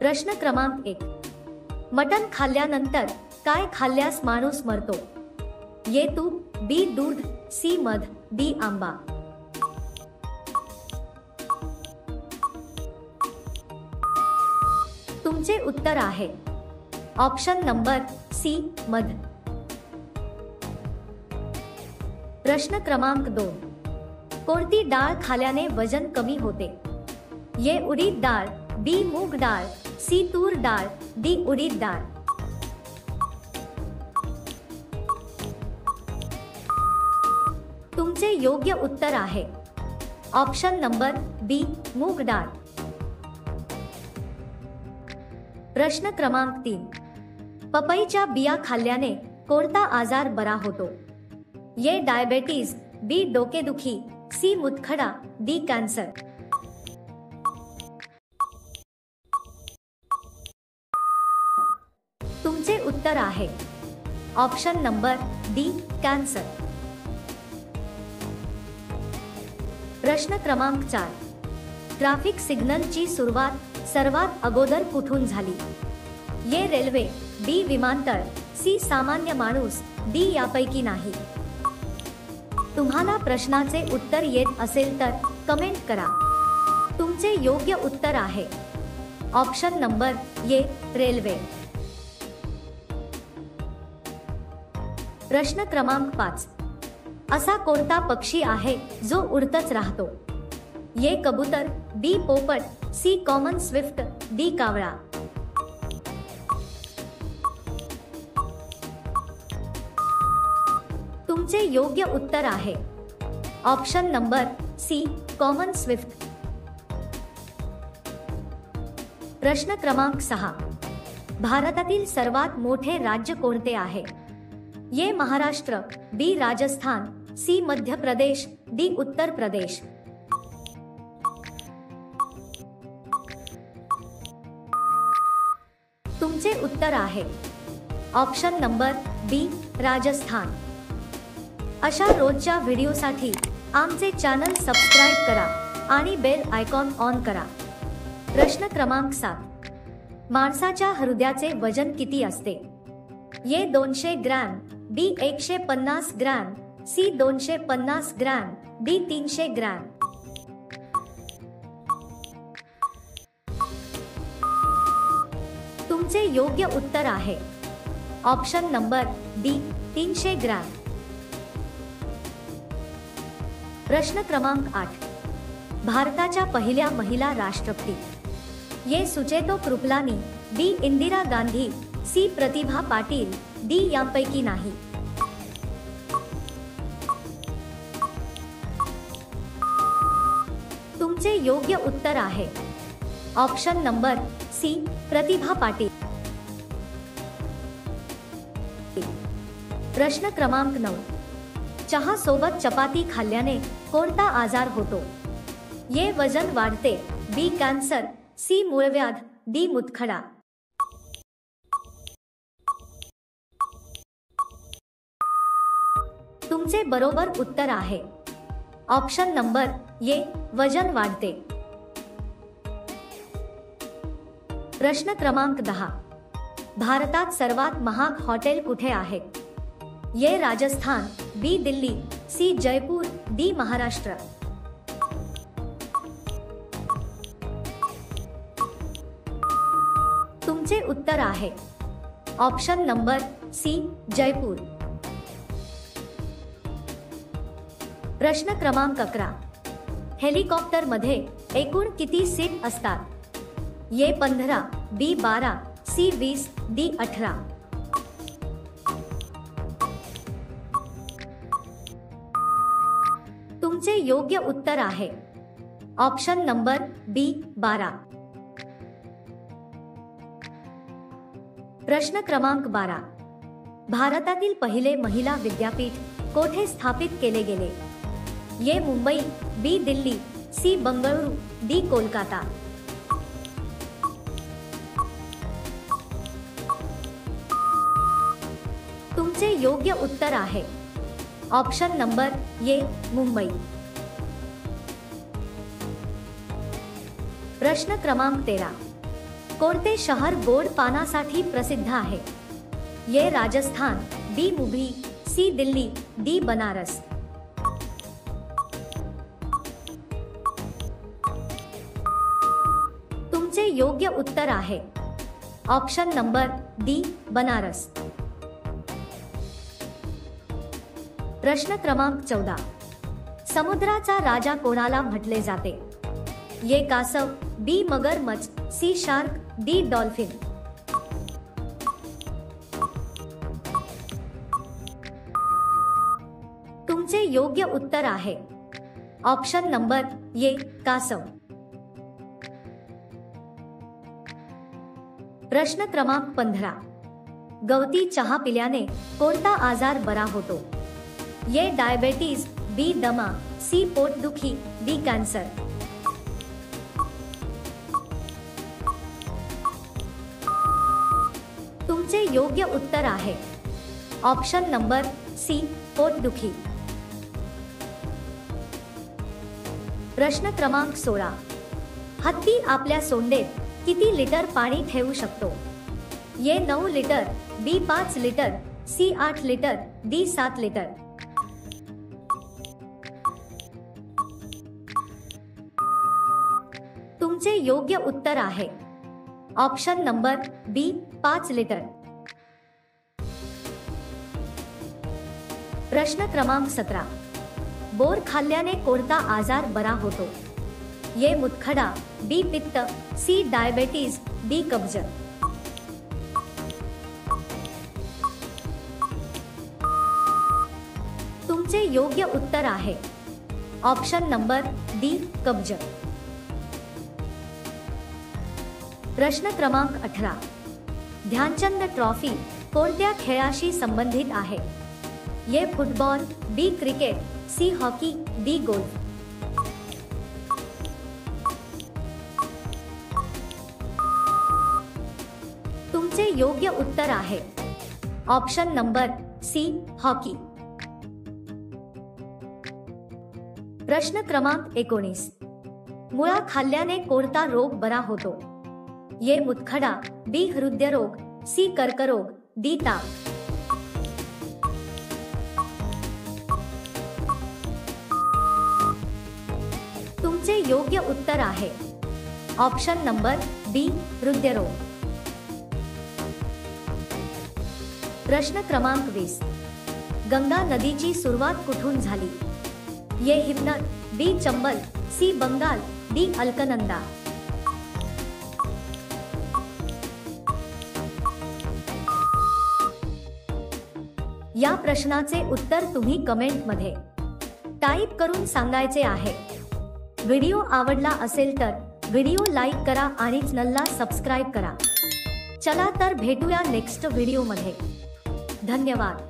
प्रश्न क्रमांक 1. मटण खाल्ल्यानंतर काय खाल्ल्यास माणूस मरतो? ए. तूप, बी. दूध, सी. मध, डी. आंबा. तुमचे उत्तर आहे ऑप्शन नंबर सी. मध. प्रश्न क्रमांक 2. कोणती डाळ खाल्याने वजन कमी होते? ए. उडीद डाळ, बी. मूग डाळ, सी. तूर डाळ, डी. उडीद डाळ. तुमचे योग्य उत्तर आहे ऑप्शन नंबर बी. मूग डाळ. प्रश्न क्रमांक 3. पपईच्या बिया खाल्ल्याने कोणता आजार बरा होतो? ए. डायबेटीज, बी. डोकेदुखी, सी. मूतखडा, डी. कॅन्सर. तुमचे उत्तर आहे ऑप्शन नंबर डी. कॅन्सर. प्रश्न क्रमांक 4. ट्रॅफिक सिग्नलची सुरुवात सर्वात अगोदर कुठून झाली? ए. रेल्वे, बी. विमानतळ, सी. सामान्य माणूस, डी. यापैकी नाही. तुम्हाला प्रश्नाचे उत्तर येत असेल तर कमेंट करा. तुमचे योग्य उत्तर आहे ऑप्शन नंबर ए. रेल्वे. प्रश्न क्रमांक 5. असा कोणता पक्षी आहे जो उडतच राहतो? ए. कबूतर, बी. पोपट, सी. Common Swift, D. कावळा. तुमचे योग्य उत्तर आहे option number C. Common swift. प्रश्न क्रमांक 6. भारतातील सर्वात मोठे राज्य कोणते आहे? A. Maharashtra, B. Rajasthan, C. Madhya Pradesh, D. Uttar Pradesh. तुमचे उत्तर आहे ऑप्शन नंबर बी. राजस्थान. अशा रोजच्या व्हिडिओसाठी आमचे चॅनल सबस्क्राईब करा आणि बेल आयकॉन ऑन करा. प्रश्न क्रमांक 7. माणसाच्या हृदयाचे वजन किती असते? A. 200 gram, B. 150 gram, C. 250 gram, D. 300 gram. तुमचे योग्य उत्तर आहे ऑप्शन नंबर डी. 300 ग्रॅम. प्रश्न क्रमांक 8. भारताच्या पहिल्या महिला राष्ट्रपती? ए. सुचेतो कृपलानी, बी. इंदिरा गांधी, सी. प्रतिभा पाटील, डी. यांपैकी नाही. तुमचे योग्य उत्तर आहे option number C. Pratibha Patil. प्रश्न क्रमांक 9. चहा सोबत चपाती खाल्ल्याने कोणता आजार होतो? ए. वजन वाढते, बी. Cancer, C. मूळव्याध, डी. मूतखडा. तुमचे बरोबर उत्तर आहे ऑप्शन नंबर ए. वजन वाढते. प्रश्न क्रमांक 10. भारतात सर्वात महाग हॉटेल कुठे आहे? ए. राजस्थान, बी. दिल्ली, सी. जयपूर, डी. महाराष्ट्र. तुमचे उत्तर आहे ऑप्शन नंबर सी. जयपूर. प्रश्न क्रमांक 11. हेलिकॉप्टर मध्ये एकूण किती सीट असतात? ए. 15, बी. 12, सी. 20, डी. 18. तुमचे योग्य उत्तर आहे ऑप्शन नंबर बी. 12. प्रश्न क्रमांक 12. भारतातील पहिले महिला विद्यापीठ कोठे स्थापित केले गेले? ए. मुंबई, बी. दिल्ली, सी. बंगळुरू, डी. कोलकाता. तुमचे योग्य उत्तर आहे ऑप्शन नंबर ए. मुंबई. प्रश्न क्रमांक 13. कोणते शहर गोड पानासाठी प्रसिद्ध आहे? ए राजस्थान, बी मुंबई, सी दिल्ली, डी बनारस. तुमचे योग्य उत्तर आहे ऑप्शन नंबर डी बनारस. प्रश्न क्रमांक 14. समुद्राचा राजा कोणाला म्हटले जाते? ए कासव, बी मगरमच्छ, सी शार्क, डी डॉल्फिन. तुमचे योग्य उत्तर आहे ऑप्शन नंबर ए कासव. प्रश्न क्रमांक 15. गवती चहा पिल्याने कोणता आजार बरा होतो? ए डायबिटीज, बी दमा, सी पोटदुखी, डी कॅन्सर. तुमचे योग्य उत्तर आहे ऑप्शन नंबर सी पोटदुखी. प्रश्न क्रमांक 16. हत्ती आपल्या सोंडेत किती लिटर पाणी ठेवू शकतो? A 9 litre, B 5 litre, C 8 litre, D 7 litre. तुमचे योग्य उत्तर आहे ऑप्शन नंबर बी 5 लिटर. प्रश्न क्रमांक 17. बोर खाल्ल्याने कोणता आजार बरा होतो? ए मुतखडा, बी पित्त, सी डायबिटीज, डी कब्ज. तुमचे योग्य उत्तर आहे ऑप्शन नंबर डी कब्ज. प्रश्न क्रमांक 18. ध्यानचंद ट्रॉफी कोणत्या खेळाशी संबंधित आहे? A football, B cricket, C hockey, D golf. तुमचे योग्य उत्तर आहे ऑप्शन नंबर सी हॉकी. प्रश्न क्रमांक 19. मुळा खाल्ल्याने कोणता रोग बरा होतो? ए मुतखडा, बी हृदयरोग, सी कर्करोग, डी ताप. तुमचे योग्य उत्तर आहे ऑप्शन नंबर बी हृदयरोग. प्रश्न क्रमांक 20. गंगा नदीची सुरुवात कुठून झाली? ए हिमनद, बी चंबल, सी बंगाल, डी अलकनंदा. या प्रश्नाचे उत्तर तुम्ही कमेंट मध्ये टाइप करून सांगायचे आहे. व्हिडिओ आवडला असेल तर व्हिडिओ लाईक करा आणि चॅनलला सबस्क्राइब करा. चला तर भेटूया नेक्स्ट व्हिडिओ मध्ये. धन्यवाद.